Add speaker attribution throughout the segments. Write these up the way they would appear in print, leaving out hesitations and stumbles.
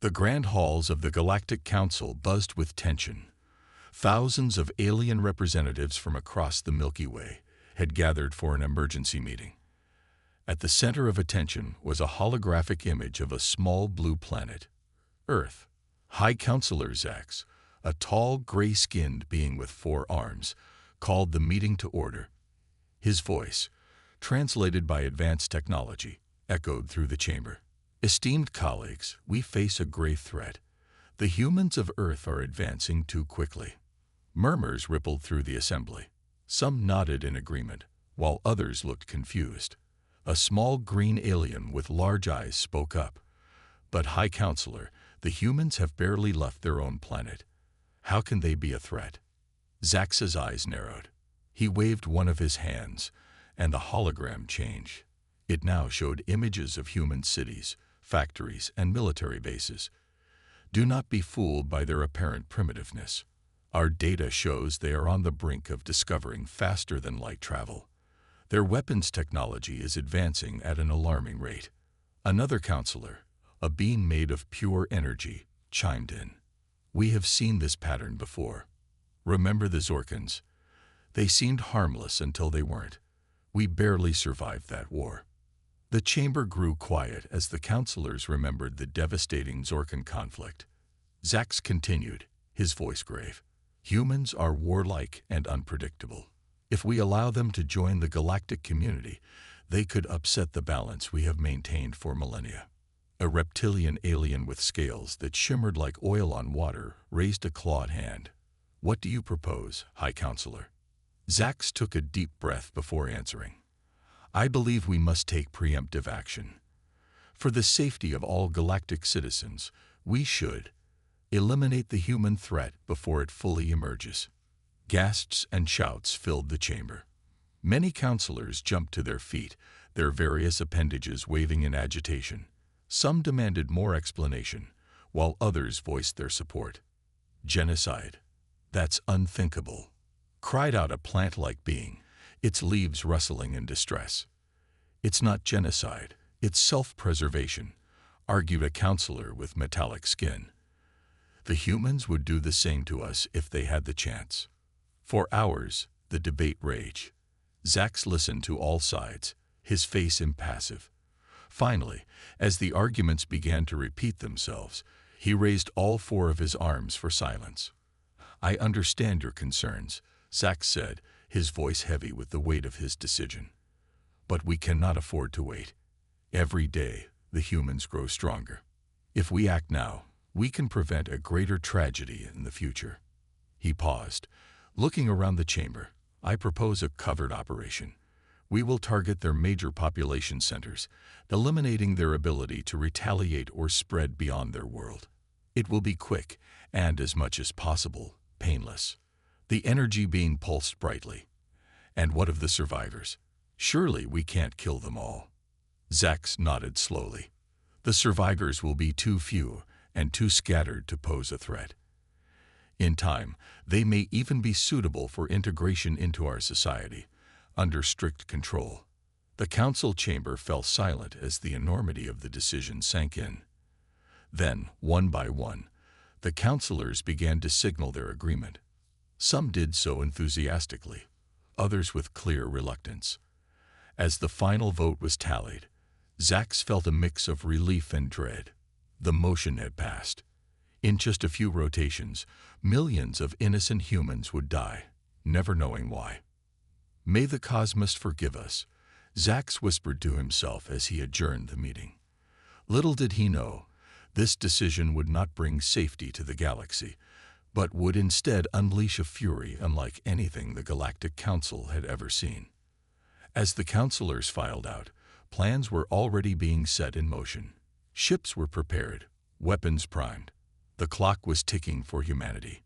Speaker 1: The grand halls of the Galactic Council buzzed with tension. Thousands of alien representatives from across the Milky Way had gathered for an emergency meeting. At the center of attention was a holographic image of a small blue planet, Earth. High Counselor Zax, a tall, gray-skinned being with 4 arms, called the meeting to order. His voice, translated by advanced technology, echoed through the chamber. Esteemed colleagues, we face a grave threat. The humans of Earth are advancing too quickly. Murmurs rippled through the assembly. Some nodded in agreement, while others looked confused. A small green alien with large eyes spoke up. But High Counselor, the humans have barely left their own planet. How can they be a threat? Zax's eyes narrowed. He waved one of his hands, and the hologram changed. It now showed images of human cities, factories, and military bases. Do not be fooled by their apparent primitiveness. Our data shows they are on the brink of discovering faster than light travel. Their weapons technology is advancing at an alarming rate. Another counselor, a being made of pure energy, chimed in. We have seen this pattern before. Remember the Zorkans? They seemed harmless until they weren't. We barely survived that war. The chamber grew quiet as the counselors remembered the devastating Zorkan conflict. Zax continued, his voice grave. Humans are warlike and unpredictable. If we allow them to join the galactic community, they could upset the balance we have maintained for millennia. A reptilian alien with scales that shimmered like oil on water raised a clawed hand. What do you propose, High Counselor? Zax took a deep breath before answering. I believe we must take preemptive action. For the safety of all galactic citizens, we should eliminate the human threat before it fully emerges. Gasps and shouts filled the chamber. Many counselors jumped to their feet, their various appendages waving in agitation. Some demanded more explanation, while others voiced their support. Genocide. That's unthinkable, cried out a plant-like being, its leaves rustling in distress. It's not genocide, it's self-preservation, argued a counselor with metallic skin. The humans would do the same to us if they had the chance. For hours, the debate raged. Zax listened to all sides, his face impassive. Finally, as the arguments began to repeat themselves, he raised all 4 of his arms for silence. I understand your concerns, Zax said, his voice heavy with the weight of his decision. But we cannot afford to wait. Every day, the humans grow stronger. If we act now, we can prevent a greater tragedy in the future. He paused, looking around the chamber. I propose a covert operation. We will target their major population centers, eliminating their ability to retaliate or spread beyond their world. It will be quick and, as much as possible, painless. The energy being pulsed brightly. And what of the survivors? Surely we can't kill them all. Zax nodded slowly. The survivors will be too few and too scattered to pose a threat. In time, they may even be suitable for integration into our society, under strict control. The council chamber fell silent as the enormity of the decision sank in. Then, one by one, the counselors began to signal their agreement. Some did so enthusiastically, others with clear reluctance. As the final vote was tallied, Zax felt a mix of relief and dread. The motion had passed. In just a few rotations, millions of innocent humans would die, never knowing why. May the cosmos forgive us, Zax whispered to himself as he adjourned the meeting. Little did he know, this decision would not bring safety to the galaxy, but would instead unleash a fury unlike anything the Galactic Council had ever seen. As the counselors filed out, plans were already being set in motion. Ships were prepared, weapons primed. The clock was ticking for humanity,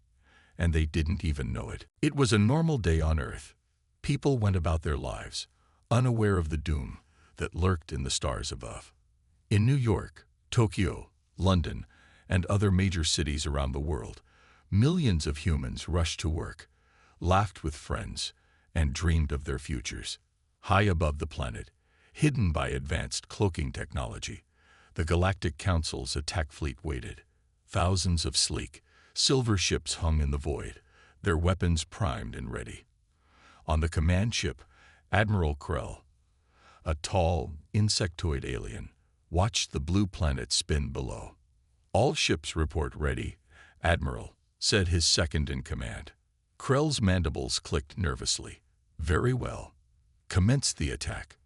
Speaker 1: and they didn't even know it. It was a normal day on Earth. People went about their lives, unaware of the doom that lurked in the stars above. In New York, Tokyo, London, and other major cities around the world, millions of humans rushed to work, laughed with friends, and dreamed of their futures. High above the planet, hidden by advanced cloaking technology, The Galactic Council's attack fleet waited. Thousands of sleek, silver ships hung in the void, their weapons primed and ready. On the command ship, Admiral Krell, a tall, insectoid alien, watched the blue planet spin below. "All ships report ready, Admiral," said his second-in-command. Krell's mandibles clicked nervously. "Very well. Commence the attack."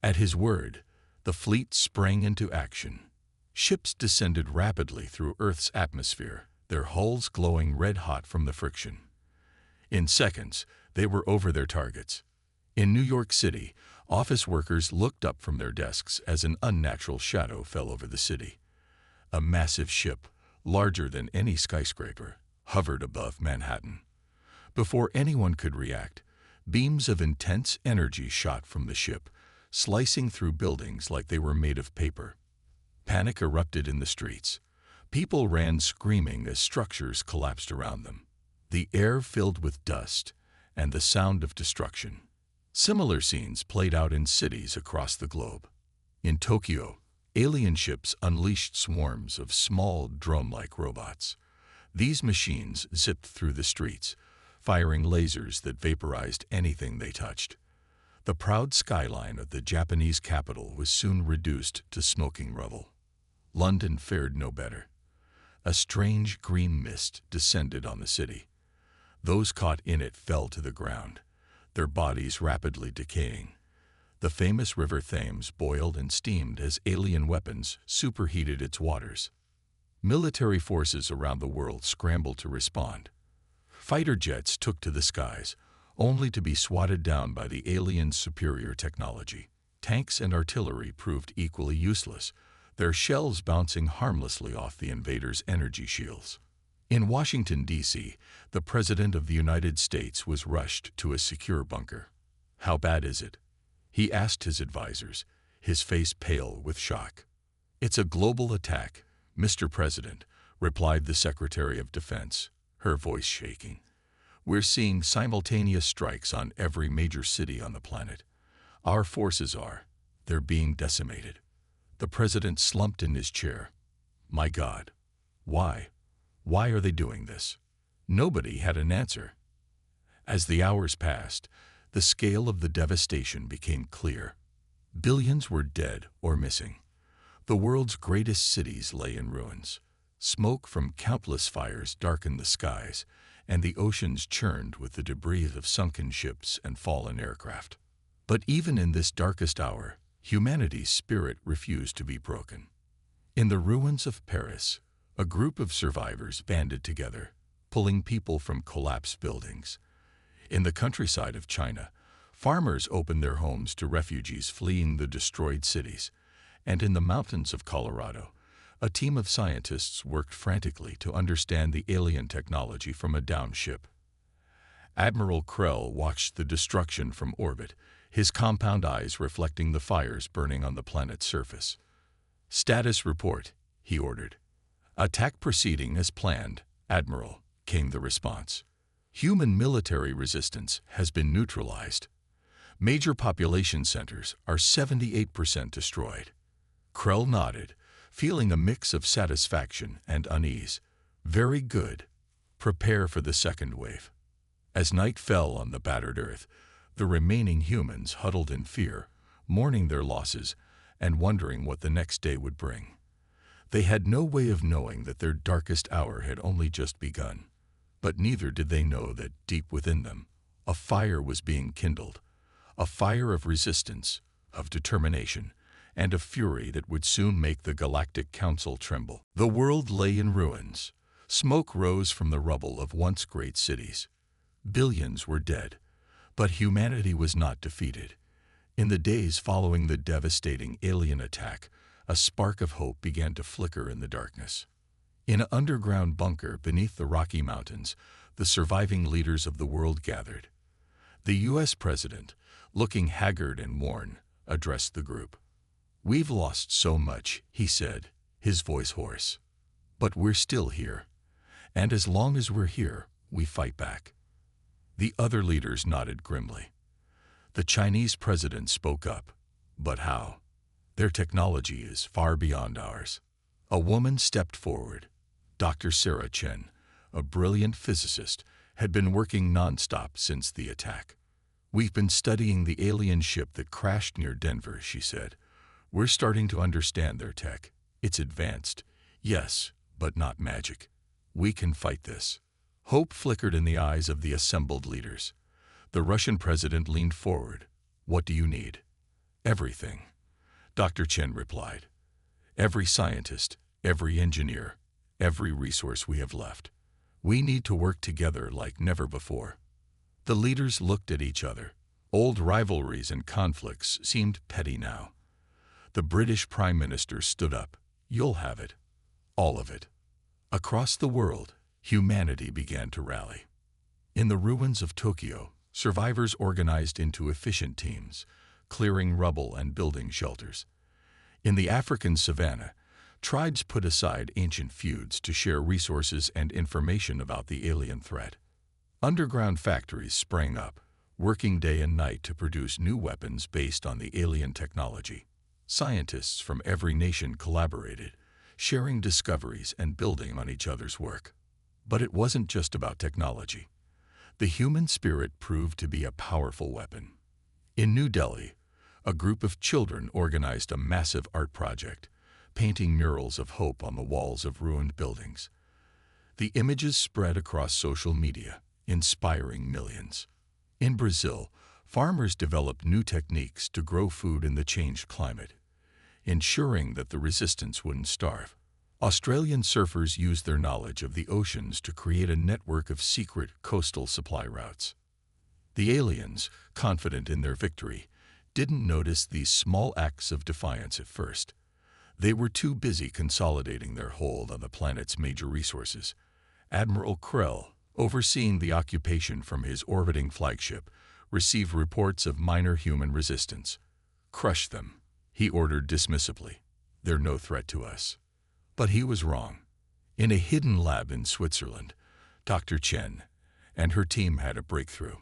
Speaker 1: At his word, the fleet sprang into action. Ships descended rapidly through Earth's atmosphere, their hulls glowing red-hot from the friction. In seconds, they were over their targets. In New York City, office workers looked up from their desks as an unnatural shadow fell over the city. A massive ship, larger than any skyscraper, hovered above Manhattan. Before anyone could react, beams of intense energy shot from the ship, slicing through buildings like they were made of paper. Panic erupted in the streets. People ran screaming as structures collapsed around them. The air filled with dust and the sound of destruction. Similar scenes played out in cities across the globe. In Tokyo, alien ships unleashed swarms of small drone-like robots. These machines zipped through the streets, firing lasers that vaporized anything they touched. The proud skyline of the Japanese capital was soon reduced to smoking rubble. London fared no better. A strange green mist descended on the city. Those caught in it fell to the ground, their bodies rapidly decaying. The famous River Thames boiled and steamed as alien weapons superheated its waters. Military forces around the world scrambled to respond. Fighter jets took to the skies, only to be swatted down by the aliens' superior technology. Tanks and artillery proved equally useless, their shells bouncing harmlessly off the invaders' energy shields. In Washington, D.C., the President of the United States was rushed to a secure bunker. "How bad is it?" he asked his advisors, his face pale with shock. "It's a global attack, Mr. President," replied the Secretary of Defense, her voice shaking. "We're seeing simultaneous strikes on every major city on the planet. Our forces they're being decimated." The President slumped in his chair. "My God, why? Why are they doing this?" Nobody had an answer. As the hours passed, the scale of the devastation became clear. Billions were dead or missing. The world's greatest cities lay in ruins. Smoke from countless fires darkened the skies, and the oceans churned with the debris of sunken ships and fallen aircraft. But even in this darkest hour, humanity's spirit refused to be broken. In the ruins of Paris, a group of survivors banded together, pulling people from collapsed buildings. In the countryside of China, farmers opened their homes to refugees fleeing the destroyed cities. And in the mountains of Colorado, a team of scientists worked frantically to understand the alien technology from a downed ship. Admiral Krell watched the destruction from orbit, his compound eyes reflecting the fires burning on the planet's surface. "Status report," he ordered. "Attack proceeding as planned, Admiral," came the response. "Human military resistance has been neutralized. Major population centers are 78% destroyed." Krell nodded, feeling a mix of satisfaction and unease. "Very good. Prepare for the second wave." As night fell on the battered Earth, the remaining humans huddled in fear, mourning their losses and wondering what the next day would bring. They had no way of knowing that their darkest hour had only just begun. But neither did they know that deep within them, a fire was being kindled, a fire of resistance, of determination, and of fury that would soon make the Galactic Council tremble. The world lay in ruins. Smoke rose from the rubble of once great cities. Billions were dead, but humanity was not defeated. In the days following the devastating alien attack, a spark of hope began to flicker in the darkness. In an underground bunker beneath the Rocky Mountains, the surviving leaders of the world gathered. The U.S. President, looking haggard and worn, addressed the group. "We've lost so much," he said, his voice hoarse. "But we're still here. And as long as we're here, we fight back." The other leaders nodded grimly. The Chinese president spoke up. "But how? Their technology is far beyond ours. A woman stepped forward. Dr. Sarah Chen, a brilliant physicist, had been working nonstop since the attack. "We've been studying the alien ship that crashed near Denver," she said. "We're starting to understand their tech. It's advanced, yes, but not magic. We can fight this." Hope flickered in the eyes of the assembled leaders. The Russian president leaned forward. "What do you need?" "Everything," Dr. Chen replied. "Every scientist, every engineer, every resource we have left. We need to work together like never before." The leaders looked at each other. Old rivalries and conflicts seemed petty now. The British Prime Minister stood up. "You'll have it. All of it." Across the world, humanity began to rally. In the ruins of Tokyo, survivors organized into efficient teams, clearing rubble and building shelters. In the African savannah, tribes put aside ancient feuds to share resources and information about the alien threat. Underground factories sprang up, working day and night to produce new weapons based on the alien technology. Scientists from every nation collaborated, sharing discoveries and building on each other's work. But it wasn't just about technology. The human spirit proved to be a powerful weapon. In New Delhi, a group of children organized a massive art project, painting murals of hope on the walls of ruined buildings. The images spread across social media, inspiring millions. In Brazil, farmers developed new techniques to grow food in the changed climate, ensuring that the resistance wouldn't starve. Australian surfers used their knowledge of the oceans to create a network of secret coastal supply routes. The aliens, confident in their victory, didn't notice these small acts of defiance at first. They were too busy consolidating their hold on the planet's major resources. Admiral Krell, overseeing the occupation from his orbiting flagship, received reports of minor human resistance. "Crush them," he ordered dismissively. "They're no threat to us." But he was wrong. In a hidden lab in Switzerland, Dr. Chen and her team had a breakthrough.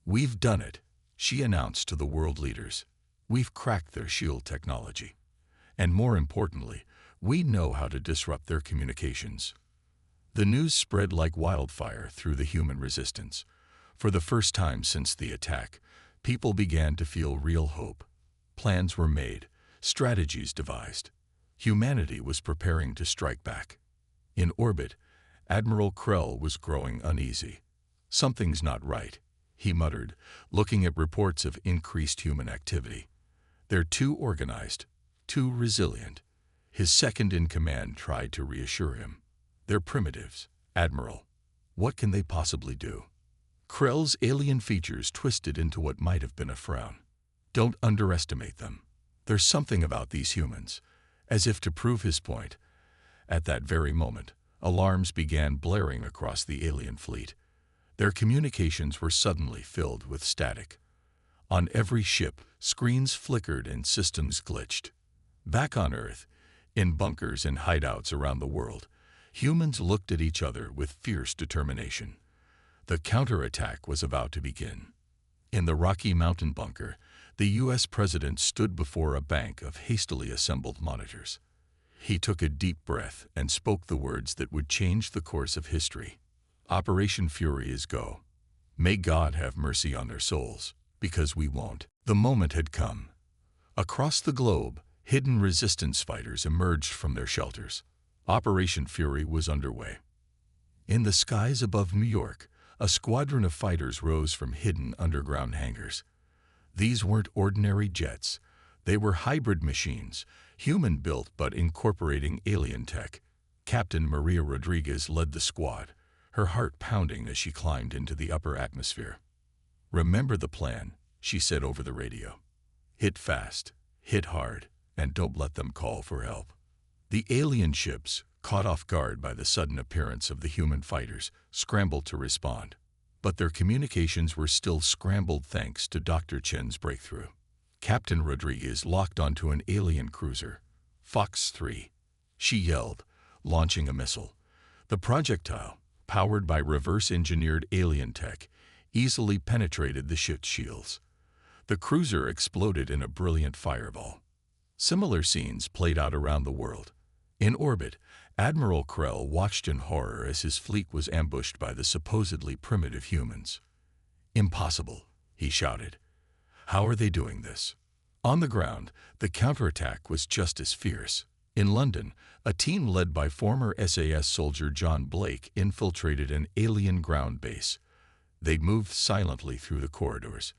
Speaker 1: "We've done it," she announced to the world leaders. "We've cracked their shield technology. And more importantly, we know how to disrupt their communications." The news spread like wildfire through the human resistance. For the first time since the attack, people began to feel real hope. Plans were made, strategies devised. Humanity was preparing to strike back. In orbit, Admiral Krell was growing uneasy. "Something's not right," he muttered, looking at reports of increased human activity. "They're too organized, too resilient." His second-in-command tried to reassure him. "They're primitives, Admiral. What can they possibly do?" Krell's alien features twisted into what might have been a frown. "Don't underestimate them. There's something about these humans." As if to prove his point, at that very moment, alarms began blaring across the alien fleet. Their communications were suddenly filled with static. On every ship, screens flickered and systems glitched. Back on Earth, in bunkers and hideouts around the world, humans looked at each other with fierce determination. The counterattack was about to begin. In the Rocky Mountain bunker, the U.S. president stood before a bank of hastily assembled monitors. He took a deep breath and spoke the words that would change the course of history. "Operation Fury is go. May God have mercy on their souls, because we won't." The moment had come. Across the globe, hidden resistance fighters emerged from their shelters. Operation Fury was underway. In the skies above New York, a squadron of fighters rose from hidden underground hangars. These weren't ordinary jets. They were hybrid machines, human-built but incorporating alien tech. Captain Maria Rodriguez led the squad, her heart pounding as she climbed into the upper atmosphere. "Remember the plan," she said over the radio. "Hit fast, hit hard, and don't let them call for help." The alien ships, caught off guard by the sudden appearance of the human fighters, scrambled to respond. But their communications were still scrambled thanks to Dr. Chen's breakthrough. Captain Rodriguez locked onto an alien cruiser, Fox 3. She yelled, launching a missile. The projectile, powered by reverse-engineered alien tech, easily penetrated the ship's shields. The cruiser exploded in a brilliant fireball. Similar scenes played out around the world. In orbit, Admiral Krell watched in horror as his fleet was ambushed by the supposedly primitive humans. "Impossible," he shouted. "How are they doing this?" On the ground, the counterattack was just as fierce. In London, a team led by former SAS soldier John Blake infiltrated an alien ground base. They'd moved silently through the corridors,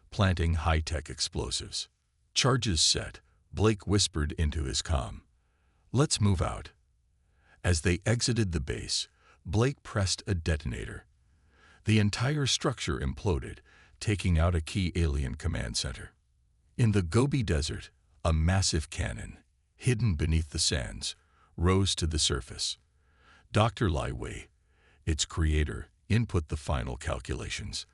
Speaker 1: planting high-tech explosives. Charges set, Blake whispered into his comm, "Let's move out." As they exited the base, Blake pressed a detonator. The entire structure imploded, taking out a key alien command center. In the Gobi Desert, a massive cannon, hidden beneath the sands, rose to the surface. Dr. Lai Wei, its creator, input the final calculations.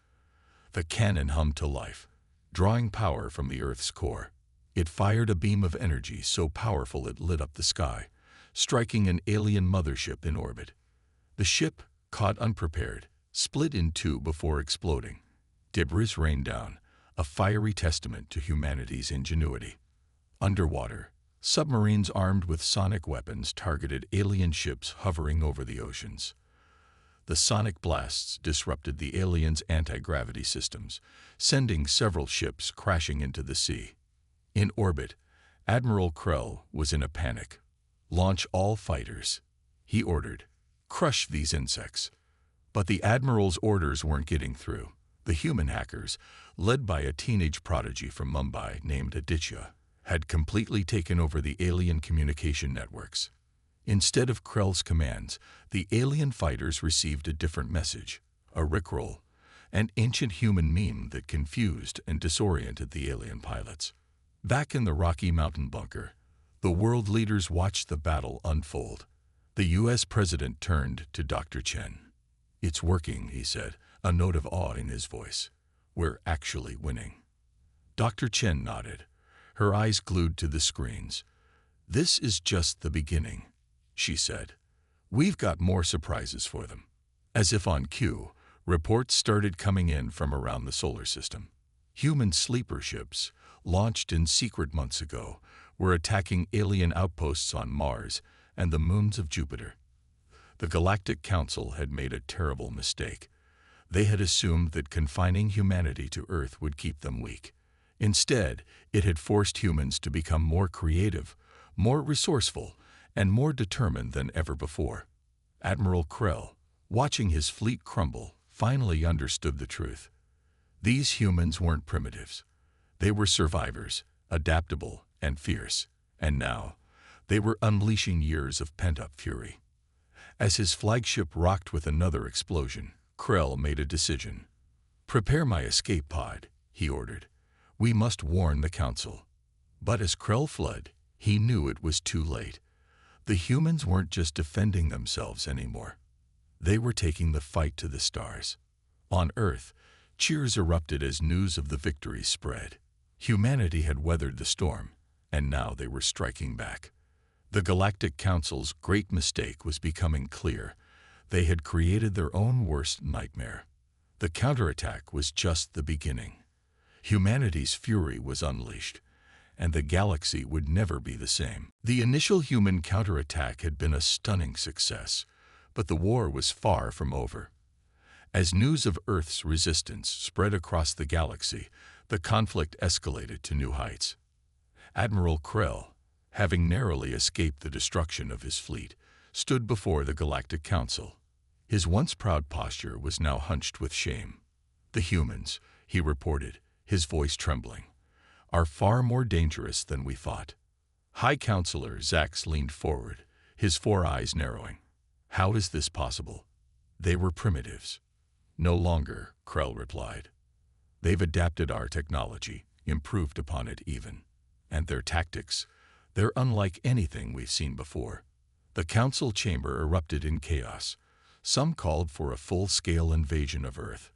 Speaker 1: The cannon hummed to life, drawing power from the Earth's core. It fired a beam of energy so powerful it lit up the sky, striking an alien mothership in orbit. The ship, caught unprepared, split in two before exploding. Debris rained down, a fiery testament to humanity's ingenuity. Underwater, submarines armed with sonic weapons targeted alien ships hovering over the oceans. The sonic blasts disrupted the aliens' anti-gravity systems, sending several ships crashing into the sea. In orbit, Admiral Krell was in a panic. "Launch all fighters," he ordered. "Crush these insects." But the Admiral's orders weren't getting through. The human hackers, led by a teenage prodigy from Mumbai named Aditya, had completely taken over the alien communication networks. Instead of Krell's commands, the alien fighters received a different message, a rickroll, an ancient human meme that confused and disoriented the alien pilots. Back in the Rocky Mountain bunker, the world leaders watched the battle unfold. The U.S. president turned to Dr. Chen. "It's working," he said, a note of awe in his voice. "We're actually winning." Dr. Chen nodded, her eyes glued to the screens. "This is just the beginning," she said. "We've got more surprises for them." As if on cue, reports started coming in from around the solar system. Human sleeper ships, launched in secret months ago, were attacking alien outposts on Mars and the moons of Jupiter. The Galactic Council had made a terrible mistake. They had assumed that confining humanity to Earth would keep them weak. Instead, it had forced humans to become more creative, more resourceful, and more determined than ever before. Admiral Krell, watching his fleet crumble, finally understood the truth. These humans weren't primitives. They were survivors, adaptable and fierce, and now they were unleashing years of pent-up fury. As his flagship rocked with another explosion, Krell made a decision. "Prepare my escape pod," he ordered. "We must warn the Council." But as Krell fled, he knew it was too late. The humans weren't just defending themselves anymore. They were taking the fight to the stars. On Earth, cheers erupted as news of the victory spread. Humanity had weathered the storm, and now they were striking back. The Galactic Council's great mistake was becoming clear. They had created their own worst nightmare. The counterattack was just the beginning. Humanity's fury was unleashed, and the galaxy would never be the same. The initial human counterattack had been a stunning success, but the war was far from over. As news of Earth's resistance spread across the galaxy, the conflict escalated to new heights. Admiral Krell, having narrowly escaped the destruction of his fleet, stood before the Galactic Council. His once proud posture was now hunched with shame. "The humans," he reported, his voice trembling, "are far more dangerous than we thought." High Counselor Zax leaned forward, his four eyes narrowing. "How is this possible?" "They were primitives." "No longer," Krell replied. "They've adapted our technology, improved upon it even. And their tactics, they're unlike anything we've seen before." The council chamber erupted in chaos. Some called for a full-scale invasion of Earth.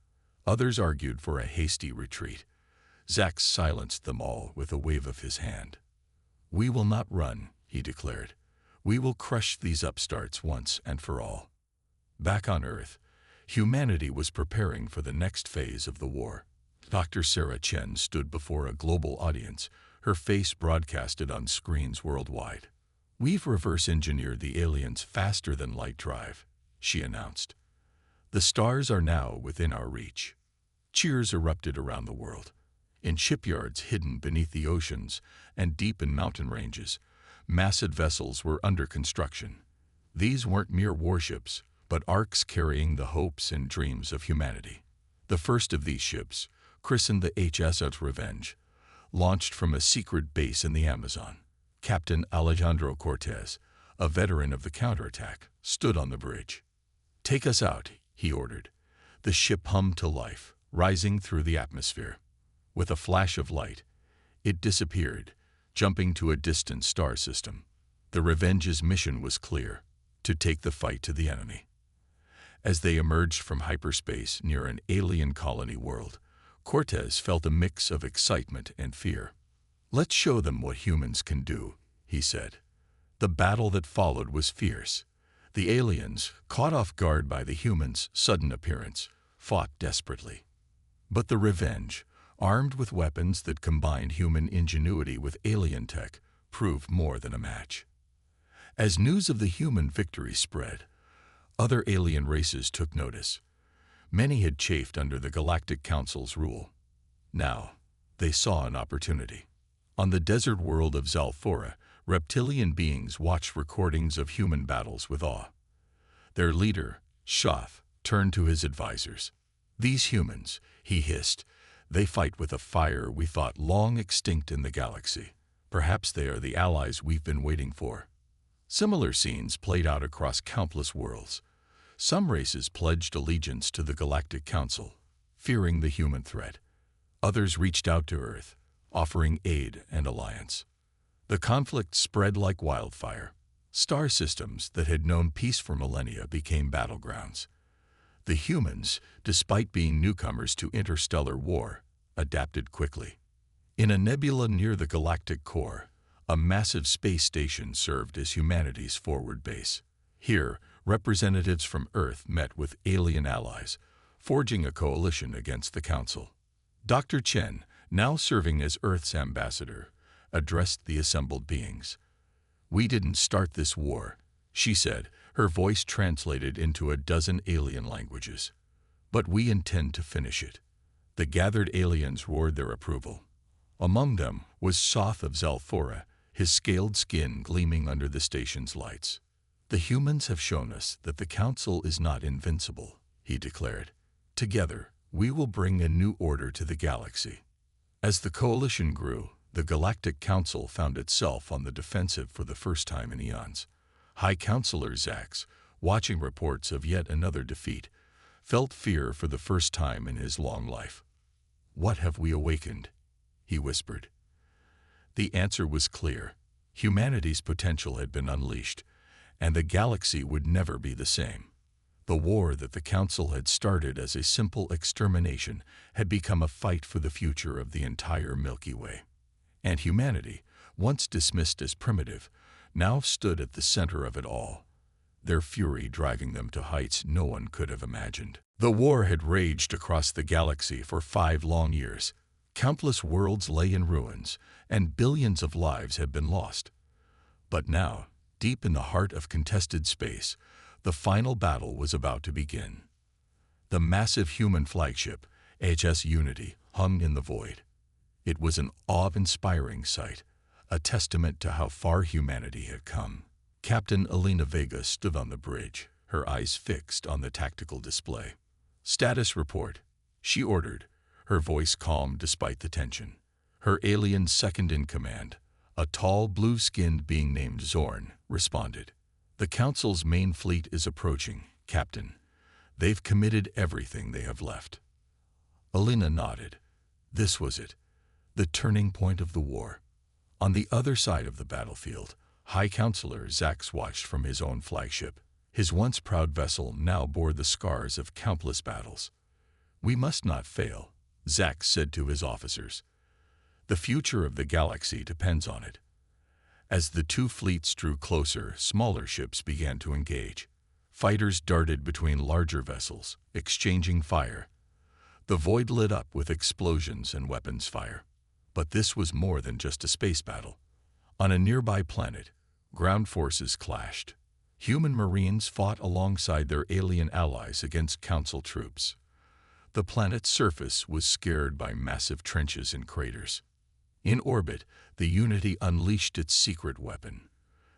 Speaker 1: Others argued for a hasty retreat. Zax silenced them all with a wave of his hand. "We will not run," he declared. "We will crush these upstarts once and for all." Back on Earth, humanity was preparing for the next phase of the war. Dr. Sarah Chen stood before a global audience, her face broadcasted on screens worldwide. "We've reverse-engineered the aliens' faster-than-light drive," she announced. "The stars are now within our reach." Cheers erupted around the world. In shipyards hidden beneath the oceans and deep in mountain ranges, massive vessels were under construction. These weren't mere warships, but arcs carrying the hopes and dreams of humanity. The first of these ships, christened the HSS Revenge, launched from a secret base in the Amazon. Captain Alejandro Cortez, a veteran of the counterattack, stood on the bridge. "Take us out," he ordered. The ship hummed to life, rising through the atmosphere. With a flash of light, it disappeared, jumping to a distant star system. The Revenge's mission was clear: to take the fight to the enemy. As they emerged from hyperspace near an alien colony world, Cortez felt a mix of excitement and fear. "Let's show them what humans can do," he said. The battle that followed was fierce. The aliens, caught off guard by the humans' sudden appearance, fought desperately. But the Revenge, armed with weapons that combined human ingenuity with alien tech, proved more than a match. As news of the human victory spread, other alien races took notice. Many had chafed under the Galactic Council's rule. Now, they saw an opportunity. On the desert world of Zalthora, reptilian beings watched recordings of human battles with awe. Their leader, Shoth, turned to his advisors. "These humans," he hissed, "they fight with a fire we thought long extinct in the galaxy. Perhaps they are the allies we've been waiting for." Similar scenes played out across countless worlds. Some races pledged allegiance to the Galactic Council, fearing the human threat. Others reached out to Earth, offering aid and alliance. The conflict spread like wildfire. Star systems that had known peace for millennia became battlegrounds. The humans, despite being newcomers to interstellar war, adapted quickly. In a nebula near the galactic core, a massive space station served as humanity's forward base. Here, representatives from Earth met with alien allies, forging a coalition against the Council. Dr. Chen, now serving as Earth's ambassador, addressed the assembled beings. "We didn't start this war," she said, her voice translated into a dozen alien languages. "But we intend to finish it." The gathered aliens roared their approval. Among them was Shoth of Zalthora, his scaled skin gleaming under the station's lights. "The humans have shown us that the Council is not invincible," he declared. "Together, we will bring a new order to the galaxy." As the coalition grew, the Galactic Council found itself on the defensive for the first time in eons. High Counselor Zax, watching reports of yet another defeat, felt fear for the first time in his long life. "What have we awakened?" he whispered. The answer was clear. Humanity's potential had been unleashed, and the galaxy would never be the same. The war that the Council had started as a simple extermination had become a fight for the future of the entire Milky Way. And humanity, once dismissed as primitive, now stood at the center of it all, their fury driving them to heights no one could have imagined. The war had raged across the galaxy for 5 long years. Countless worlds lay in ruins, and billions of lives had been lost. But now, deep in the heart of contested space, the final battle was about to begin. The massive human flagship, HS Unity, hung in the void. It was an awe-inspiring sight, a testament to how far humanity had come. Captain Elena Vega stood on the bridge, her eyes fixed on the tactical display. "Status report," she ordered, her voice calm despite the tension. Her alien second-in-command, a tall, blue-skinned being named Zorn, responded. "The Council's main fleet is approaching, Captain. They've committed everything they have left." Elena nodded. This was it, the turning point of the war. On the other side of the battlefield, High Counselor Zax watched from his own flagship. His once proud vessel now bore the scars of countless battles. "We must not fail," Zax said to his officers. "The future of the galaxy depends on it." As the two fleets drew closer, smaller ships began to engage. Fighters darted between larger vessels, exchanging fire. The void lit up with explosions and weapons fire. But this was more than just a space battle. On a nearby planet, ground forces clashed. Human Marines fought alongside their alien allies against Council troops. The planet's surface was scarred by massive trenches and craters. In orbit, the Unity unleashed its secret weapon.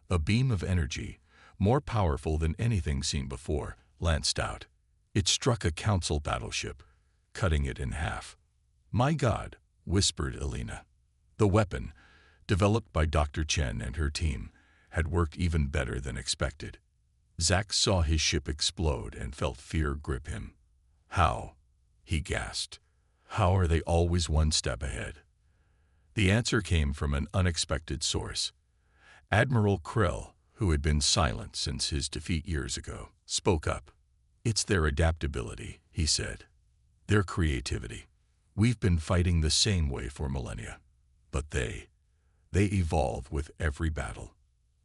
Speaker 1: A beam of energy, more powerful than anything seen before, lanced out. It struck a Council battleship, cutting it in half. "My God," whispered Elena. The weapon, developed by Dr. Chen and her team, had worked even better than expected. Zack saw his ship explode and felt fear grip him. "How?" he gasped. "How are they always one step ahead?" The answer came from an unexpected source. Admiral Krell, who had been silent since his defeat years ago, spoke up. "It's their adaptability," he said. "Their creativity. We've been fighting the same way for millennia. But they evolve with every battle."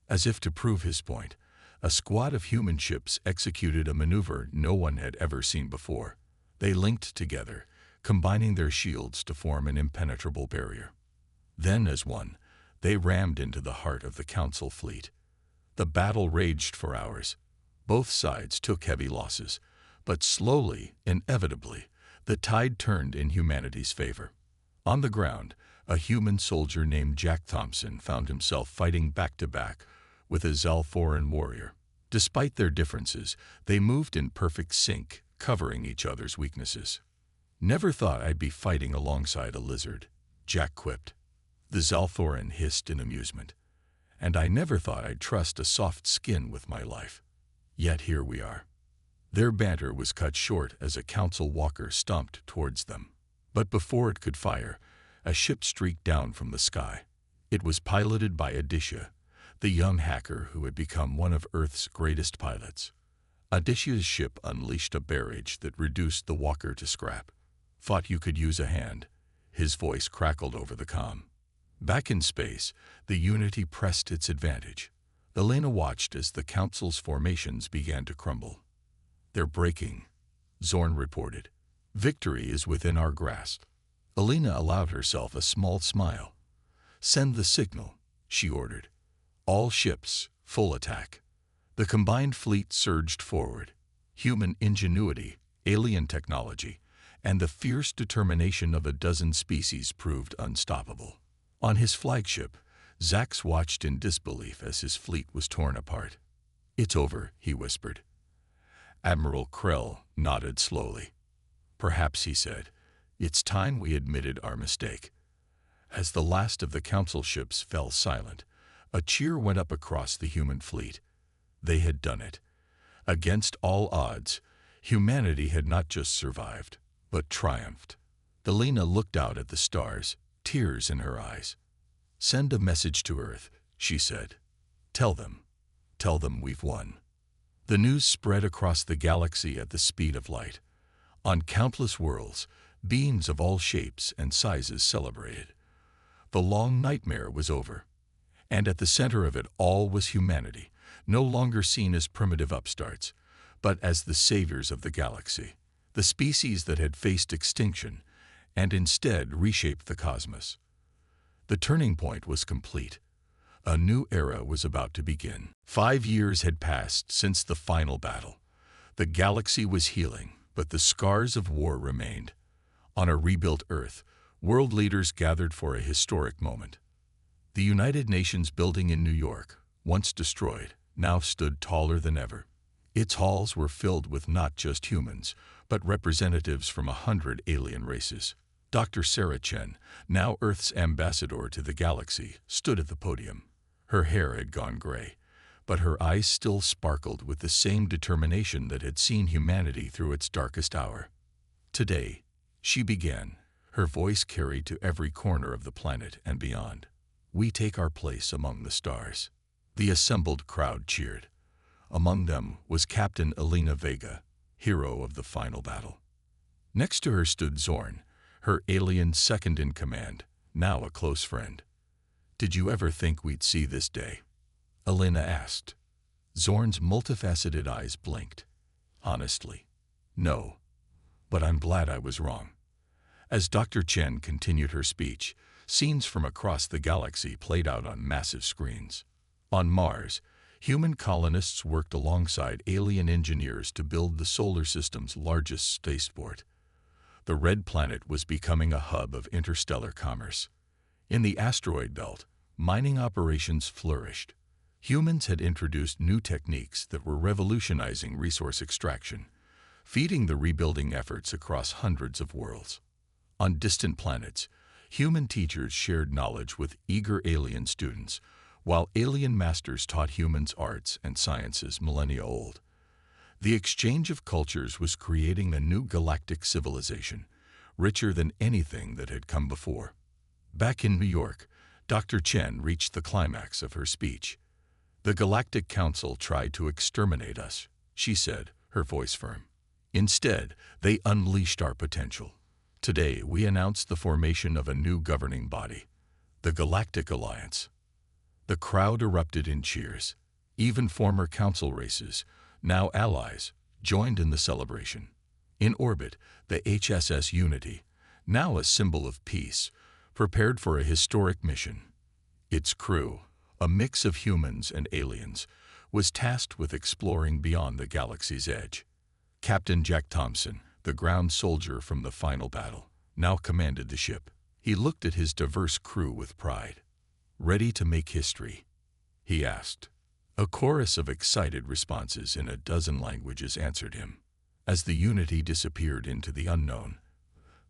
Speaker 1: As if to prove his point, a squad of human ships executed a maneuver no one had ever seen before. They linked together, combining their shields to form an impenetrable barrier. Then, as one, they rammed into the heart of the Council fleet. The battle raged for hours. Both sides took heavy losses, but slowly, inevitably, the tide turned in humanity's favor. On the ground, a human soldier named Jack Thompson found himself fighting back-to-back with a Zalforan warrior. Despite their differences, they moved in perfect sync, covering each other's weaknesses. "Never thought I'd be fighting alongside a lizard," Jack quipped. The Zalforan hissed in amusement. "And I never thought I'd trust a soft skin with my life. Yet here we are." Their banter was cut short as a Council walker stomped towards them. But before it could fire, a ship streaked down from the sky. It was piloted by Aditya, the young hacker who had become one of Earth's greatest pilots. Aditya's ship unleashed a barrage that reduced the walker to scrap. "Thought you could use a hand," his voice crackled over the comm. Back in space, the Unity pressed its advantage. Elena watched as the Council's formations began to crumble. "They're breaking," Zorn reported. "Victory is within our grasp." Elena allowed herself a small smile. "Send the signal," she ordered. "All ships, full attack." The combined fleet surged forward. Human ingenuity, alien technology, and the fierce determination of a dozen species proved unstoppable. On his flagship, Zax watched in disbelief as his fleet was torn apart. "It's over," he whispered. Admiral Krell nodded slowly. "Perhaps," he said, "it's time we admitted our mistake." As the last of the Council ships fell silent, a cheer went up across the human fleet. They had done it. Against all odds, humanity had not just survived, but triumphed. Elena looked out at the stars, tears in her eyes. "Send a message to Earth," she said. Tell them we've won." The news spread across the galaxy at the speed of light. On countless worlds, beings of all shapes and sizes celebrated. The long nightmare was over. And at the center of it all was humanity, no longer seen as primitive upstarts, but as the saviors of the galaxy, the species that had faced extinction and instead reshaped the cosmos. The turning point was complete. A new era was about to begin. 5 years had passed since the final battle. The galaxy was healing, but the scars of war remained. On a rebuilt Earth, world leaders gathered for a historic moment. The United Nations building in New York, once destroyed, now stood taller than ever. Its halls were filled with not just humans, but representatives from 100 alien races. Dr. Sarah Chen, now Earth's ambassador to the galaxy, stood at the podium. Her hair had gone gray, but her eyes still sparkled with the same determination that had seen humanity through its darkest hour. "Today," she began, her voice carried to every corner of the planet and beyond, "we take our place among the stars." The assembled crowd cheered. Among them was Captain Elena Vega, hero of the final battle. Next to her stood Zorn, her alien second-in-command, now a close friend. "Did you ever think we'd see this day?" Elena asked. Zorn's multifaceted eyes blinked. "Honestly, no. But I'm glad I was wrong." As Dr. Chen continued her speech, Scenes from across the galaxy played out on massive screens. On Mars, human colonists worked alongside alien engineers to build the solar system's largest spaceport. The red planet was becoming a hub of interstellar commerce. In the asteroid belt, mining operations flourished. Humans had introduced new techniques that were revolutionizing resource extraction, feeding the rebuilding efforts across hundreds of worlds. On distant planets, human teachers shared knowledge with eager alien students, while alien masters taught humans arts and sciences millennia old. The exchange of cultures was creating a new galactic civilization, richer than anything that had come before. Back in New York, Dr. Chen reached the climax of her speech. "The Galactic Council tried to exterminate us," she said, her voice firm. "Instead, they unleashed our potential. Today, we announced the formation of a new governing body, the Galactic Alliance." The crowd erupted in cheers. Even former council races, now allies, joined in the celebration. In orbit, the HSS Unity, now a symbol of peace, prepared for a historic mission. Its crew, a mix of humans and aliens, was tasked with exploring beyond the galaxy's edge. Captain Jack Thompson, the ground soldier from the final battle, now commanded the ship. He looked at his diverse crew with pride. "Ready to make history?" he asked. A chorus of excited responses in a dozen languages answered him. As the Unity disappeared into the unknown,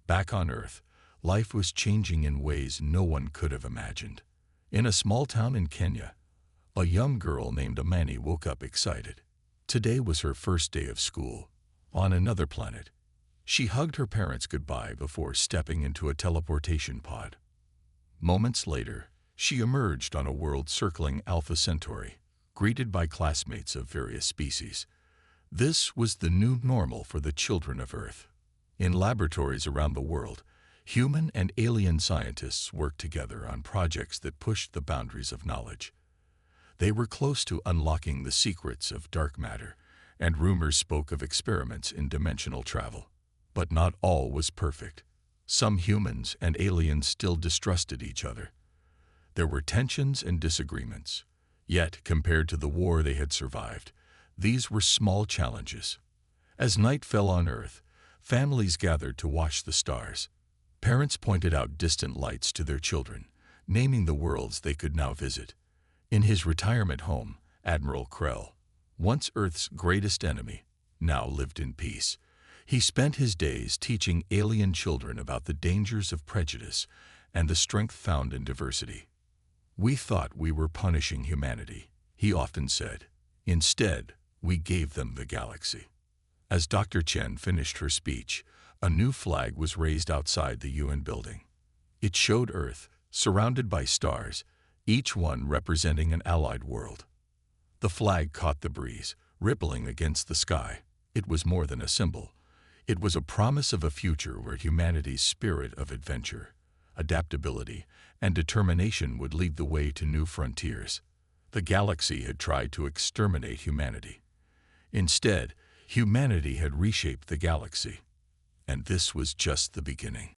Speaker 1: back on Earth, life was changing in ways no one could have imagined. In a small town in Kenya, a young girl named Amani woke up excited. Today was her first day of school. On another planet, she hugged her parents goodbye before stepping into a teleportation pod. Moments later, she emerged on a world circling Alpha Centauri, greeted by classmates of various species. This was the new normal for the children of Earth. In laboratories around the world, human and alien scientists worked together on projects that pushed the boundaries of knowledge. They were close to unlocking the secrets of dark matter, and rumors spoke of experiments in dimensional travel. But not all was perfect. Some humans and aliens still distrusted each other. There were tensions and disagreements. Yet, compared to the war they had survived, these were small challenges. As night fell on Earth, families gathered to watch the stars. Parents pointed out distant lights to their children, naming the worlds they could now visit. In his retirement home, Admiral Krell, once Earth's greatest enemy, now lived in peace. He spent his days teaching alien children about the dangers of prejudice and the strength found in diversity. "We thought we were punishing humanity," he often said. "Instead, we gave them the galaxy." As Dr. Chen finished her speech, a new flag was raised outside the UN building. It showed Earth, surrounded by stars, each one representing an allied world. The flag caught the breeze, rippling against the sky. It was more than a symbol. It was a promise of a future where humanity's spirit of adventure, adaptability, and determination would lead the way to new frontiers. The galaxy had tried to exterminate humanity. Instead, humanity had reshaped the galaxy. And this was just the beginning.